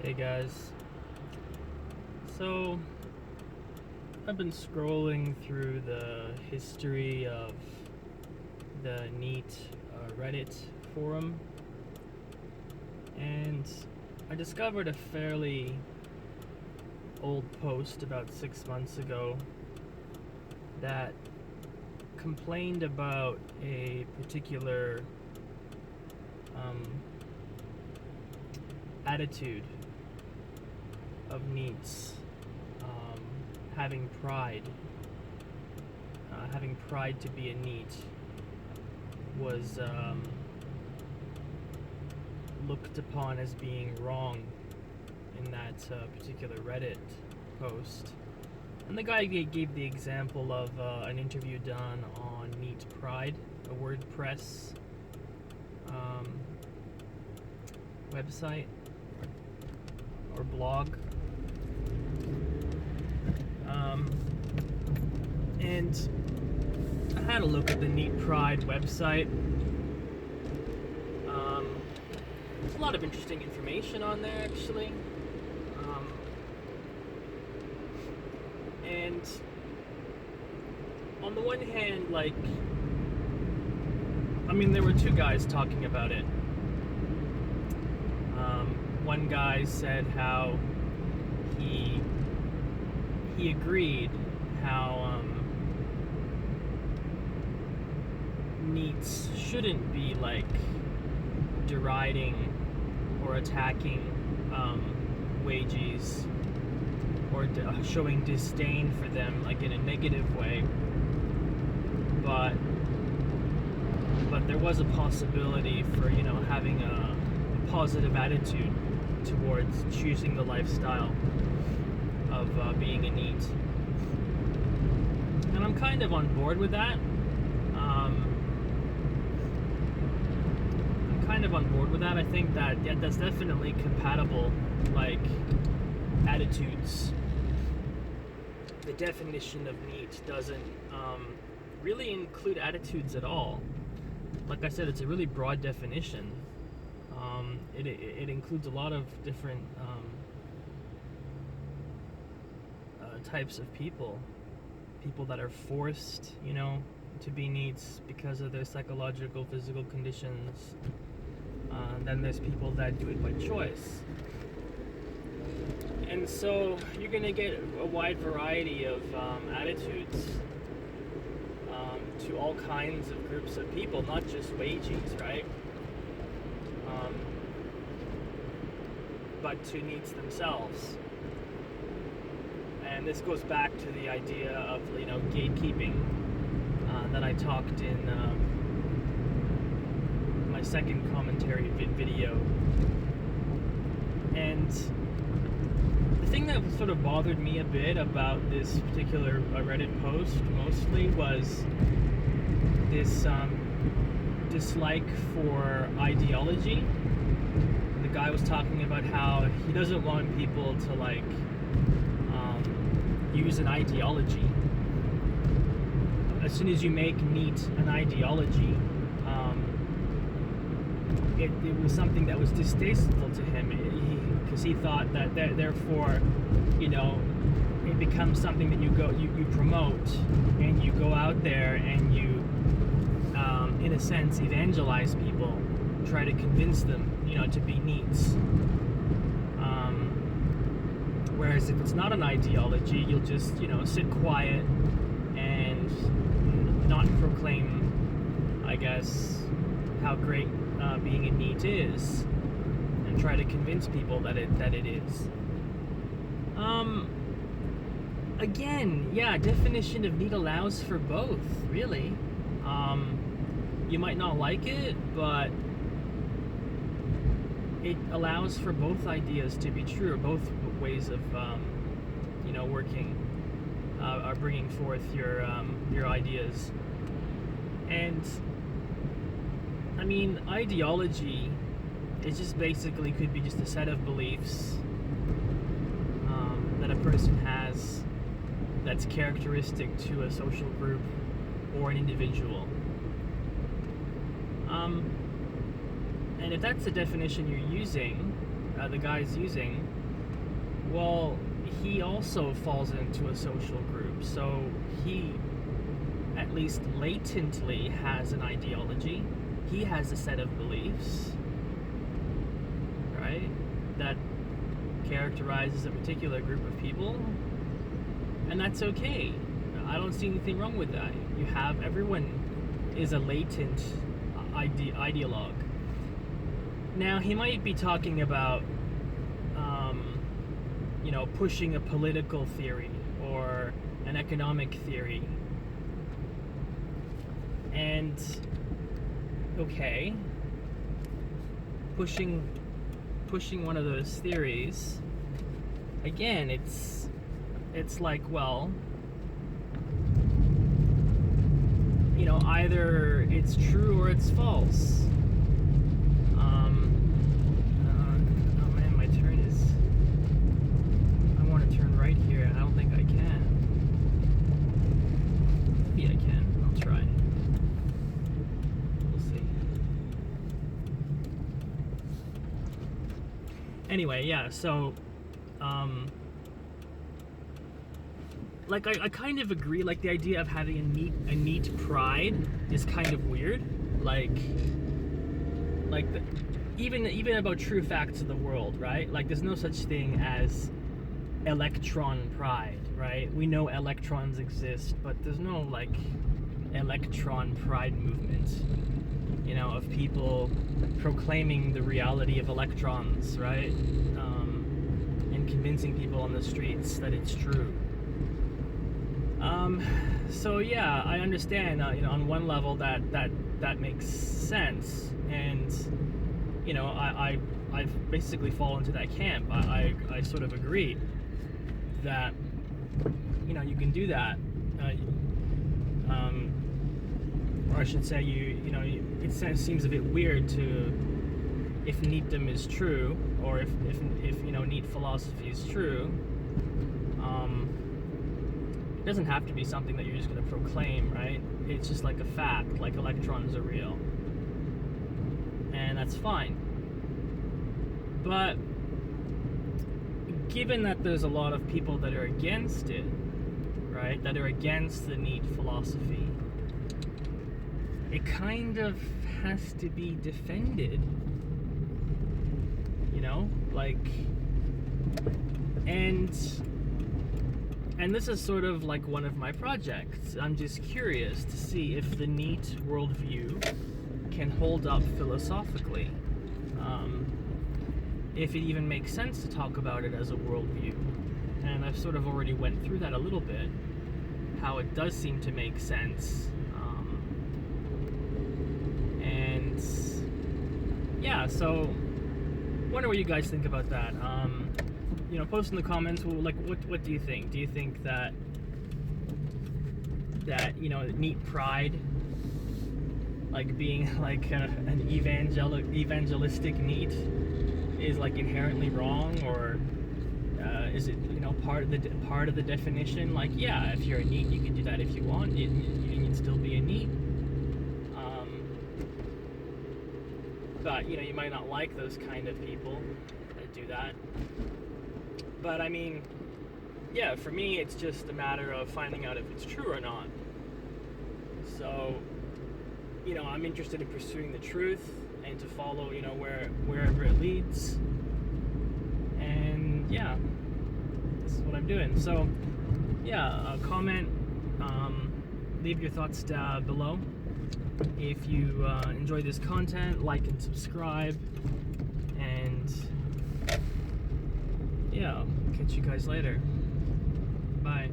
Hey guys, so I've been scrolling through the history of the NEET Reddit forum, and I discovered a fairly old post about 6 months ago that complained about a particular attitude of NEETs, having pride to be a NEET was looked upon as being wrong in that particular Reddit post. And the guy gave the example of an interview done on NEET Pride, a WordPress website or blog. And I had a look at the NEET Pride website. There's a lot of interesting information on there, actually. And on the one hand, there were two guys talking about it. One guy said how he agreed how NEETs shouldn't be deriding or attacking wages or showing disdain for them in a negative way, but there was a possibility for having a positive attitude towards choosing the lifestyle of being a NEET, and I'm kind of on board with that. I think that that's definitely compatible, attitudes. The definition of NEET doesn't really include attitudes at all. Like I said, it's a really broad definition. It includes a lot of different types of people that are forced, to be NEETs because of their psychological, physical conditions. Then there's people that do it by choice. And so you're going to get a wide variety of attitudes to all kinds of groups of people, not just wages, right? But to NEETs themselves. And this goes back to the idea of gatekeeping that I talked in my second commentary video. And the thing that sort of bothered me a bit about this particular Reddit post mostly was this dislike for ideology. The guy was talking about how he doesn't want people to use an ideology. As soon as you make NEET an ideology, it was something that was distasteful to him, because he thought that therefore, it becomes something that you promote, and you go out there and you, in a sense, evangelize people, try to convince them, to be NEETs. Whereas if it's not an ideology, you'll just, sit quiet and not proclaim, I guess, how great being a NEET is, and try to convince people that it is. Again, definition of NEET allows for both, really. You might not like it, but it allows for both ideas to be true, both ways of, working, or bringing forth your ideas. And ideology is just basically could be just a set of beliefs that a person has that's characteristic to a social group or an individual. And if that's the definition you're using, the guy's using, well, he also falls into a social group. So he, at least latently, has an ideology. He has a set of beliefs, right, that characterizes a particular group of people, and that's okay. I don't see anything wrong with that. Everyone is a latent ideologue. Now, he might be talking about, pushing a political theory or an economic theory. And, okay, pushing one of those theories, again, it's like, well, either it's true or it's false. Oh man, my turn is, I want to turn right here, and I don't think I can. Maybe I can. I'll try. We'll see. Anyway, yeah, so I kind of agree. Like, the idea of having a neat pride is kind of weird. Even about true facts of the world, right? Like, there's no such thing as electron pride, right? We know electrons exist, but there's no electron pride movement, of people proclaiming the reality of electrons, right? And convincing people on the streets that it's true. So yeah, I understand, on one level that makes sense, and, I've basically fallen into that camp. I sort of agree that, you can do that, or I should say, it seems a bit weird if NEETdom is true, or if NEET philosophy is true, it doesn't have to be something that you're just going to proclaim, right? It's just like a fact, like electrons are real. And that's fine. But given that there's a lot of people that are against it, right, that are against the NEET philosophy, it kind of has to be defended, and this is sort of like one of my projects. I'm just curious to see if the NEET worldview can hold up philosophically. If it even makes sense to talk about it as a worldview. And I've sort of already went through that a little bit, how it does seem to make sense. And yeah, so wonder what you guys think about that. Post in the comments. What do you think? Do you think that NEET pride, like being like an evangelistic NEET, is like inherently wrong, or is it part of the definition? Like, yeah, if you're a NEET, you can do that if you want. You can still be a NEET. But you might not like those kind of people that do that. But I mean, yeah, for me, it's just a matter of finding out if it's true or not. So, I'm interested in pursuing the truth and to follow, wherever it leads. And yeah, this is what I'm doing. So, yeah, comment, leave your thoughts below. If you enjoy this content, like and subscribe. And yeah, I'll catch you guys later. Bye.